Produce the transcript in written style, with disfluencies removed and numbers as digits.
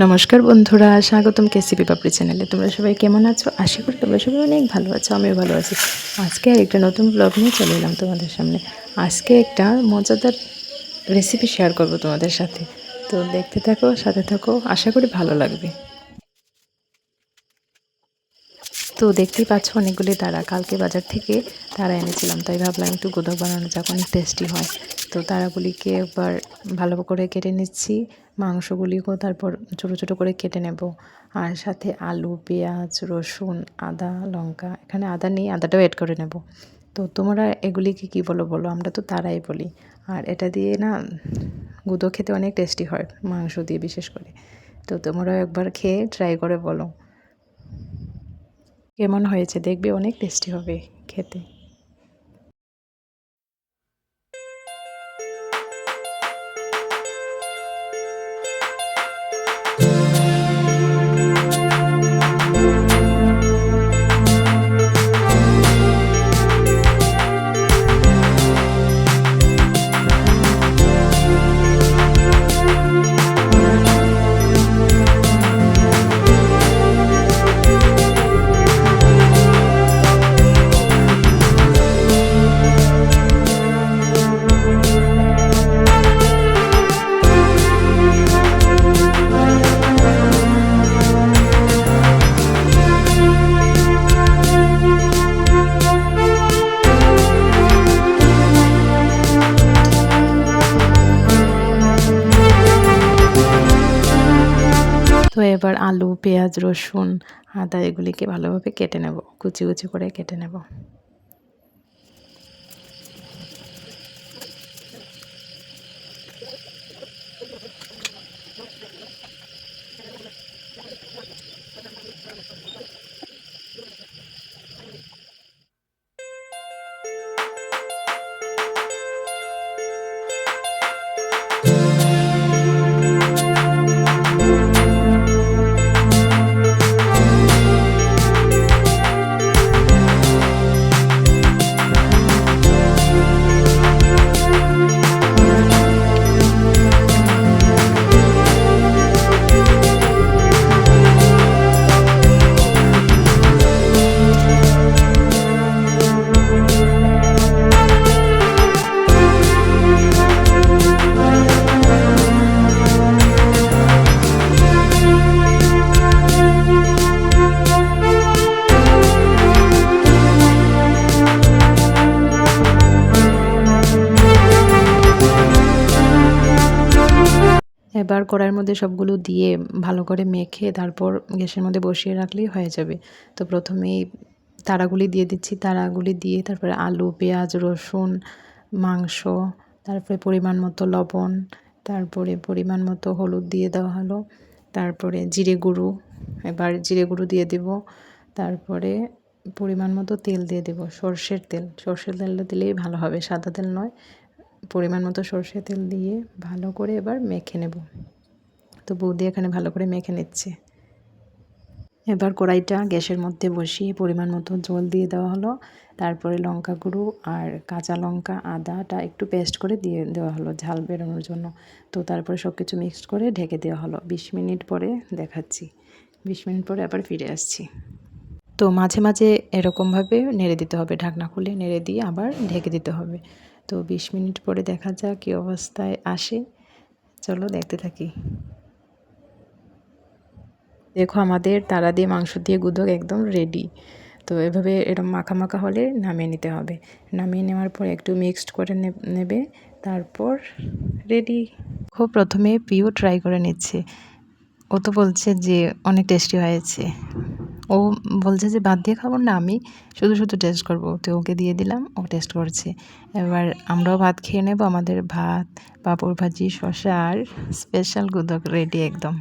নমস্কার বন্ধুরা, স্বাগতম কেসিপি পাপড়ি চ্যানেলে। তোমরা সবাই কেমন আছো? আশা করি তোমরা সবাই অনেক ভালো আছো, আমিও ভালো আছি। আজকে একটা নতুন ব্লগ নিয়ে চলে এলাম তোমাদের সামনে। আজকে একটা মজাদার রেসিপি শেয়ার করব তোমাদের সাথে। তো দেখতে থাকো, সাথে থাকো, আশা করি ভালো লাগবে। তো দেখতেই পাচ্ছ অনেকগুলি তারা, কালকে বাজার থেকে তারা এনেছিলাম, তাই ভাবলাম একটু গোদক বানানো যাক, অনেক টেস্টি হয়। তো তারাগুলিকে একবার ভালো করে কেটে নিচ্ছি, মাংসগুলিকেও তারপর ছোটো ছোটো করে কেটে নেব। আর সাথে আলু, পেঁয়াজ, রসুন, আদা, লঙ্কা, এখানে আদা নেই, আদাটাও অ্যাড করে নেব। তো তোমরা এগুলিকে কী বলো বলো, আমরা তো তারাই বলি। আর এটা দিয়ে না গুঁদো খেতে অনেক টেস্টি হয়, মাংস দিয়ে বিশেষ করে। তো তোমরাও একবার খেয়ে ট্রাই করে বলো কেমন হয়েছে, দেখবে অনেক টেস্টি হবে খেতে। তো এবার আলু, পেঁয়াজ, রসুন, আদা এগুলিকে ভালোভাবে কেটে নেব, কুচি কুচি করে কেটে নেব। এবার কড়াইয়ের মধ্যে সবগুলো দিয়ে ভালো করে মেখে তারপর গ্যাসের মধ্যে বসিয়ে রাখলেই হয়ে যাবে। তো প্রথমেই তারাগুলি দিয়ে দিচ্ছি, তারাগুলি দিয়ে তারপরে আলু, পেঁয়াজ, রসুন, মাংস, তারপরে পরিমাণ মতো লবণ, তারপরে পরিমাণ মতো হলুদ দিয়ে দেওয়া হলো, তারপরে জিরে গুঁড়ো, এবার জিরে গুঁড়ো দিয়ে দেব, তারপরে পরিমাণ মতো তেল দিয়ে দেব, সর্ষের তেল। সর্ষের তেলটা দিলেই ভালো হবে, সাদা তেল নয়। পরিমাণ মতো সর্ষের তেল দিয়ে ভালো করে এবার মেখে নেব। তো বৌদি এখানে ভালো করে মেখে নিচ্ছে। এবার কড়াইটা গ্যাসের মধ্যে বসিয়ে পরিমাণ মতো জল দিয়ে দেওয়া হলো, তারপরে লঙ্কা গুঁড়ো আর কাঁচা লঙ্কা, আদাটা একটু পেস্ট করে দিয়ে দেওয়া হলো ঝাল বেরোনোর জন্য। তো তারপরে সব কিছু মিক্সড করে ঢেকে দেওয়া হলো। 20 মিনিট পরে দেখাচ্ছি, 20 মিনিট পরে আবার ফিরে আসছি। তো মাঝে মাঝে এরকমভাবে নেড়ে দিতে হবে, ঢাকনা খুলে নেড়ে দিয়ে আবার ঢেকে দিতে হবে। তো 20 মিনিট পরে দেখা যাক কী অবস্থায় আসে, চলো দেখতে থাকি। দেখো আমাদের তারা দিয়ে মাংস দিয়ে গুঁদোক একদম রেডি। তো এভাবে এরকম মাখা মাখা হলে নামিয়ে নিতে হবে। নামিয়ে নেওয়ার পর একটু মিক্সড করে নেবে, তারপর রেডি। খুব প্রথমে পিও ট্রাই করে নিচ্ছে, ও তো বলছে যে অনেক টেস্টি হয়েছে। ও বলছে যে ভাত দিয়ে খাবো না, আমি শুধু শুধু টেস্ট করবো। তো ওকে দিয়ে দিলাম, ও টেস্ট করছে। এবার আমরাও ভাত খেয়ে নেব। আমাদের ভাত, পাঁপড় ভাজি, শসা আর স্পেশাল গুঁদোক রেডি একদম।